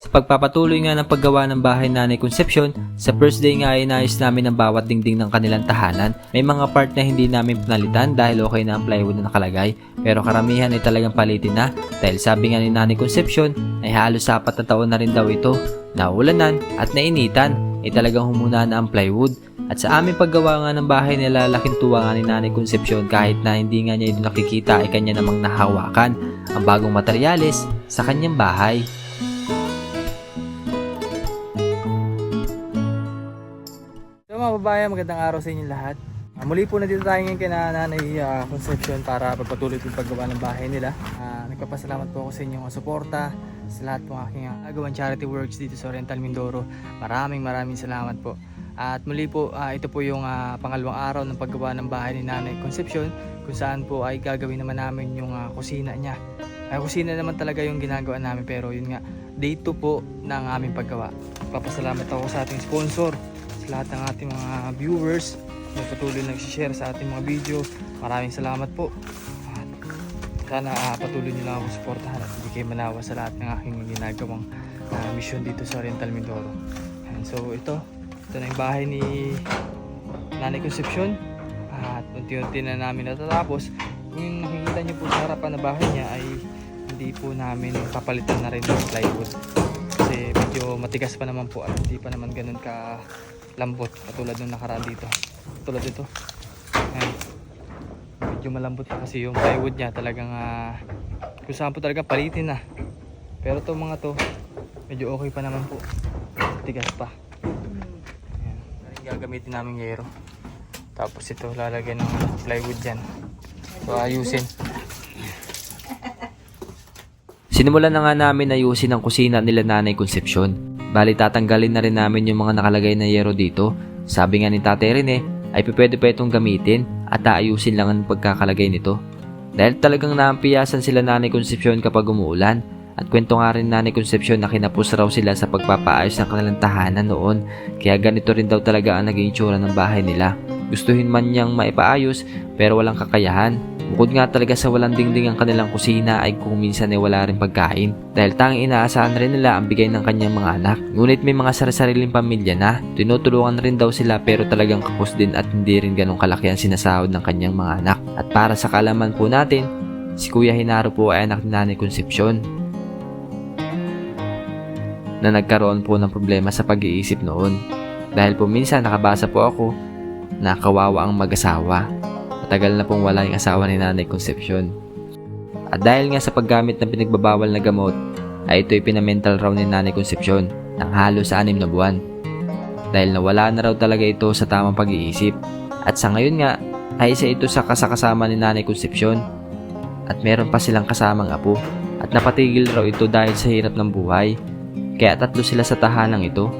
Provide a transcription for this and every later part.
Sa pagpapatuloy nga ng paggawa ng bahay ni Nanay Concepcion, sa first day nga ay inayos namin ang bawat dingding ng kanilang tahanan. May mga part na hindi namin pinalitan dahil okay na ang plywood na nakalagay, pero karamihan ay talagang palitin na dahil sabi nga ni Nanay Concepcion ay halos 4 na taon na rin daw ito. Naulanan at nainitan ay talagang humuna na ang plywood. At sa aming paggawa nga ng bahay nila, laking tuwa nga ni Nanay Concepcion kahit na hindi nga niya ito nakikita ay kanya namang nahawakan ang bagong materyales sa kanyang bahay. So mga babayan, magandang araw sa inyong lahat. Muli po na dito tayo ngayon kay Nanay Concepcion para pagpatuloy yung paggawa ng bahay nila. Nagpapasalamat po ako sa inyong suporta sa lahat ng aking gawang charity works dito sa Oriental Mindoro. Maraming salamat po. At muli po, ito po yung pangalawang araw ng paggawa ng bahay ni Nanay Concepcion, kung saan po ay gagawin naman namin yung kusina niya. Kusina naman talaga yung ginagawa namin, pero yun nga, day 2 po ng aming paggawa. Papasalamat ako sa ating sponsor, sa lahat ng ating mga viewers na patuloy nagsishare sa ating mga video. Maraming salamat po. Sana patuloy nyo lang ako suportahan at hindi kayo manawa sa lahat ng aking ginagawang mission dito sa Oriental Mindoro. And so ito na yung bahay ni Nanay Concepcion at unti-unti na namin natatapos. Yung nakikita nyo po sa harapan na bahay niya ay hindi po namin papalitan na rin ng plywood kasi medyo matigas pa naman po at hindi pa naman ganun ka lambot katulad nung nakaraan dito. Katulad dito, ayan, medyo malambot pa kasi yung plywood niya, talagang kung saan po talaga palitin na. Pero to mga to medyo okay pa naman po, matigas pa. Gagamitin namin yero, tapos ito lalagyan ng plywood dyan, so ayusin. Sinimulan na nga namin ayusin ang kusina nila Nanay Concepcion. Bali tatanggalin na rin namin yung mga nakalagay na yero dito. Sabi nga ni Tate Rene ay pwede pa itong gamitin at aayusin lang ang pagkakalagay nito dahil talagang naampiyasan sila Nanay Concepcion kapag umuulan. At kwento nga rin Nanay Concepcion na kinapos raw sila sa pagpapaayos ng kanilang tahanan noon, kaya ganito rin daw talaga ang naging itsura ng bahay nila. Gustuhin man niyang maipaayos pero walang kakayahan. Bukod nga talaga sa walang dingding ang kanilang kusina ay kung minsan ay wala rin pagkain dahil tanging inaasahan rin nila ang bigay ng kanyang mga anak. Ngunit may mga sariling pamilya na, tinutulungan rin daw sila pero talagang kapos din at hindi rin ganong kalaki ang sinasahod ng kanyang mga anak. At para sa kaalaman po natin, si Kuya Genaro po ay anak ni Nanay Concepcion na nagkaroon po ng problema sa pag-iisip noon. Dahil po minsan nakabasa po ako na kawawa ang mag-asawa. Matagal na pong wala yung asawa ni Nanay Concepcion. At dahil nga sa paggamit ng pinagbabawal na gamot, ay ito'y pinamental raw ni Nanay Concepcion ng halos 6 na buwan. Dahil nawala na raw talaga ito sa tamang pag-iisip. At sa ngayon nga, ay isa ito sa kasama ni Nanay Concepcion. At meron pa silang kasamang apo. At napatigil raw ito dahil sa hirap ng buhay. Kaya 3 sila sa tahanang ito.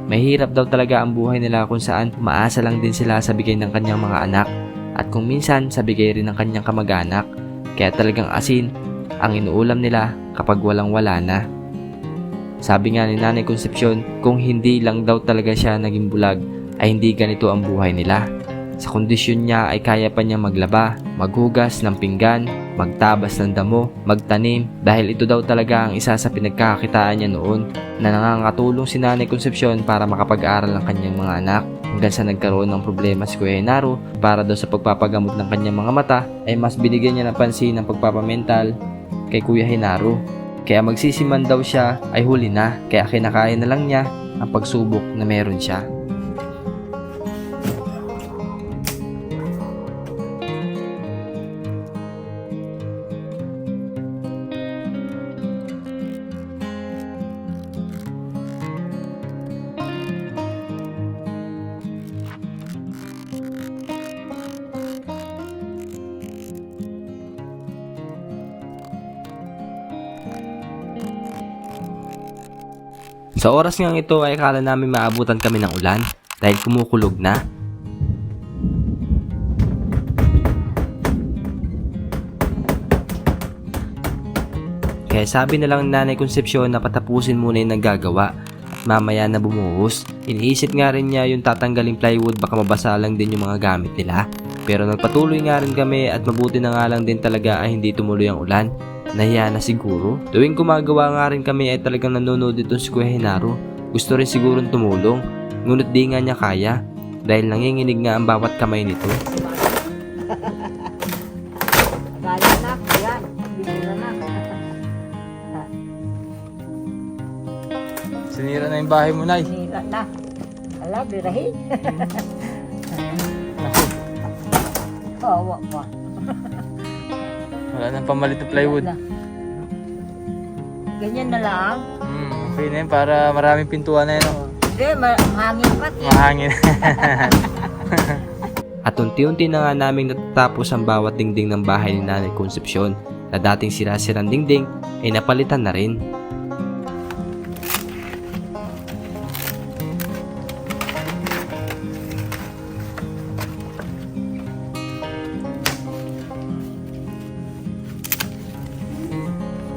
Mahirap daw talaga ang buhay nila kung saan umaasa lang din sila sa bigay ng kanyang mga anak at kung minsan sa bigay rin ng kanyang kamag-anak. Kaya talagang asin ang inuulam nila kapag walang-wala na. Sabi nga ni Nanay Concepcion, kung hindi lang daw talaga siya naging bulag ay hindi ganito ang buhay nila. Sa kondisyon niya ay kaya pa niya maglaba, maghugas ng pinggan, magtabas ng damo, magtanim dahil ito daw talaga ang isa sa pinagkakakitaan niya noon na nangangatulong si Nanay Concepcion para makapag-aral ng kanyang mga anak hanggang sa nagkaroon ng problema si Kuya Genaro para daw sa pagpapagamot ng kanyang mga mata ay mas binigyan niya ng pansin ng pagpapamental kay Kuya Genaro. Kaya magsisiman daw siya ay huli na kaya kinakaya na lang niya ang pagsubok na meron siya. Sa oras ngang ito ay akala namin maabutan kami ng ulan dahil kumukulog na. Kaya sabi na lang ni Nanay Concepcion na patapusin muna yung naggagawa at mamaya na bumuhos. Iniisip nga rin niya yung tatanggaling plywood baka mabasa lang din yung mga gamit nila. Pero nagpatuloy nga rin kami at mabuti na nga lang din talaga ay hindi tumuloy ang ulan. Nahiya na siguro. Tuwing gumagawa nga rin kami ay talagang nanonood itong si Kuya Henaro. Gusto rin sigurong tumulong, ngunit di nga niya kaya dahil nanginginig nga ang bawat kamay nito. Gaya na, yan. Binira na. Sinira na yung bahay mo, Nay. Binira na. Ala, birahin. Kawa pa. Wala nang pamalit na plywood. Wala. Ganyan na lang. Okay na yun para maraming pintuan na yun. No? Hindi, mahangin pati. Mahangin. At unti-unti na nga naming natatapos ang bawat dingding ng bahay ni Nanay Concepcion na dating sira-sirang dingding ay napalitan na rin.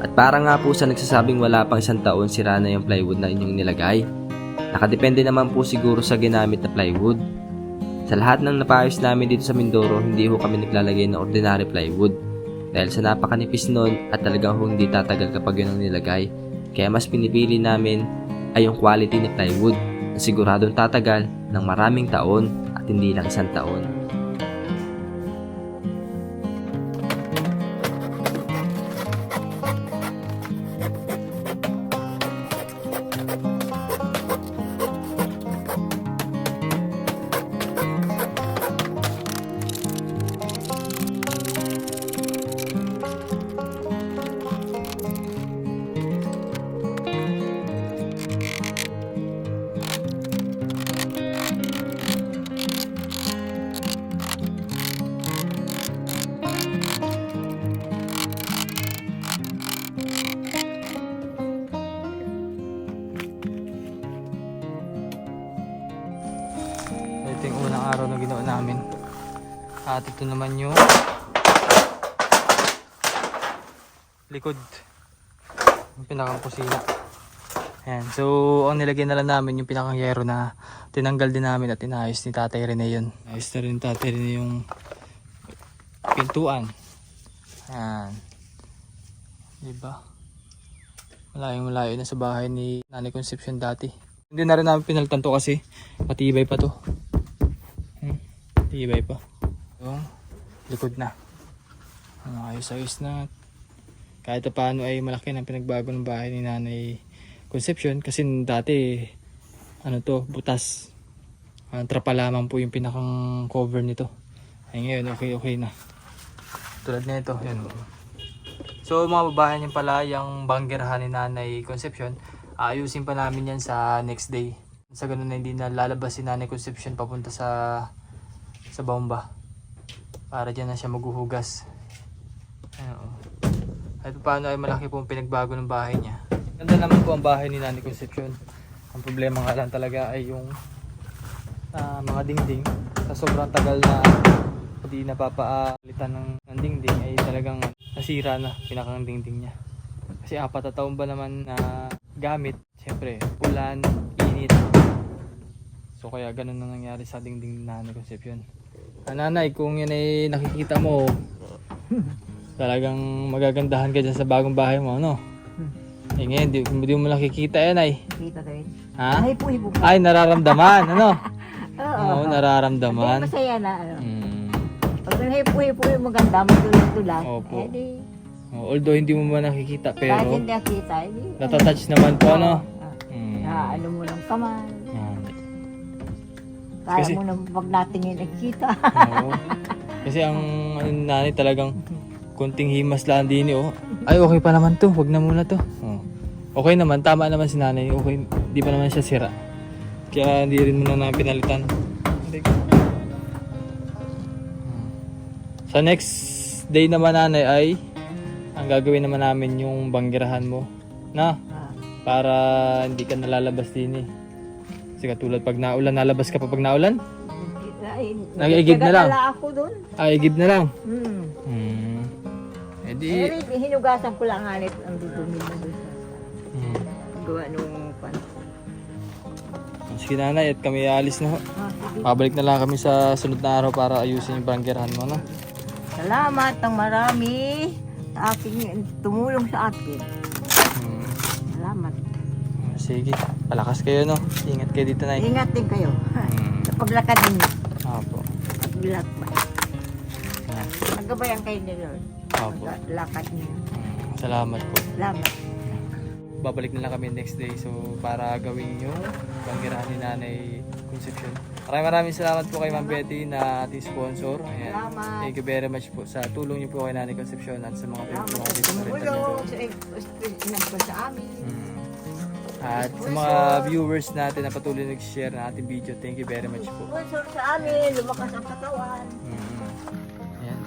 At para nga po sa nagsasabing wala pang 1 taon sira na yung plywood na inyong nilagay, nakadepende naman po siguro sa ginamit na plywood. Sa lahat ng napayos namin dito sa Mindoro, hindi ho kami naglalagay ng ordinary plywood dahil sa napakanipis nun at talagang hindi tatagal kapag yun ang nilagay. Kaya mas pinipili namin ay yung quality ng plywood na siguradong tatagal ng maraming taon at hindi lang 1 taon. Ito yung unang araw na ginawa namin. At ito naman yung likod. Yung pinakang kusina. Ayan. So, ang nilagay na lang namin yung pinakang yero na tinanggal din namin at inayos ni Tatay Rene yun. Ayos na rin ni Tatay Rene yung pintuan. Ayan. Diba? Malayong-malayo na sa bahay ni Nanay Concepcion dati. Hindi na rin namin pinalitan to kasi matibay pa to. Matibay pa. So, likod na. Ayos-ayos na. Kahit paano ay malaki ng pinagbago ng bahay ni Nanay Concepcion kasi dati ano to, butas. Trapa lamang po yung pinakang cover nito. Ay ngayon okay na. Tulad nito, yan. So mga babae niyan pala yung banggerahan ni Nanay Concepcion. Ayusin pa namin yan sa next day. Sa ganun na hindi na lalabas si Nanay Concepcion papunta sa bomba. Para dyan na siya maghuhugas. Ano. At paano ay malaki pong pinagbago ng bahay niya. Ganda naman po ang bahay ni Nanay Concepcion. Ang problema nga lang talaga ay yung mga dingding. Sa sobrang tagal na hindi napapalitan ng dingding ay talagang nasira na pinakang dingding niya. Kasi 4 na taon ba naman na gamit. Siyempre, ulan, init. So kaya ganun na nangyari sa dingding ni Nanay Concepcion. Nanay, kung yan ay nakikita mo, talagang magagandahan ka dyan sa bagong bahay mo, no? Eh ngayon, di mo nakikita yan ay. Kita rin. Ha? Ay, puhi-puhi. Ay, nararamdaman, ano? Oo. Oo, nararamdaman. Masaya na. Ano. Hmm. Pag puhi-puhi maganda, magtulang-tulang. Opo. Eh di, Although hindi mo man nakikita, kahit pero hindi nakita, eh di. natatouch naman po, ano? Ano mo ng kamay. Yan. Kaya Kasi- mo nang pag natingin nakikita. Oo. Kasi ang nanay talagang kunting himas lang din oh. Ay okay pa naman to, wag na muna to. Oh. Okay naman, tama naman si nanay. Okay, di pa naman siya sira. Kaya hindi rin muna namin pinalitan. Sa next day naman nanay ay ang gagawin naman namin yung banggirahan mo na para hindi ka nalalabas din eh. Kasi katulad pag naulan, nalabas ka pa pag naulan? Ay, Nag-iigib na lang. nagtagadala ako dun. Ay, igib na lang. Hmm. Eh di, Hinugasan ko lang hanip ang dudumi mo doon. Gawa nung pan. sige nanay at kami alis na ho. Sige. Pabalik na lang kami sa sunod na araw para ayusin yung banggerahan mo, no? Salamat ng marami. aking tumulong sa akin. Hmm. Salamat. Sige, palakas kayo no. Ingat kayo dito na. Ingat din kayo. Hmm. Sa paglakad ninyo. Opo. Paglakad. Yan. Nagabayan kayo nila. Opo. Lakad niyo. Salamat po. Salamat. Babalik na lang kami next day so para gawin yung banggirahan ni Nanay Concepcion. Maraming salamat po kay Ma'am Betty na ating sponsor. Ayan. Salamat. Thank you very much po sa tulong niyo po kay Nanay Concepcion at sa mga Salamat. dito sa rental Tumulong nito. sa amin. At sa mga viewers natin na patuloy nag-share ng ating video, thank you very much po. Sponsor sa amin. Lumakas ang katawan. Ayan.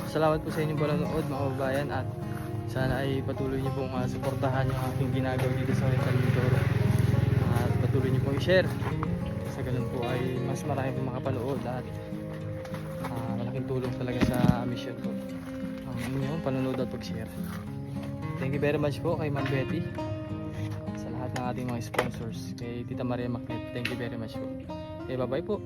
Salamat po sa inyong panonood mga kababayan at sana ay patuloy niyo pong suportahan yung aking ginagawa dito sa Rental Mindoro. At patuloy niyo pong i-share. Sa ganun po ay mas marami pong makapanood at malaking tulong talaga sa mission ko. Ang inyong panonood at pag-share. Thank you very much po kay Ma'am Betty. Sa lahat ng ating mga sponsors. Kay Tita Maria Macnet. Thank you very much po. Okay, bye-bye po.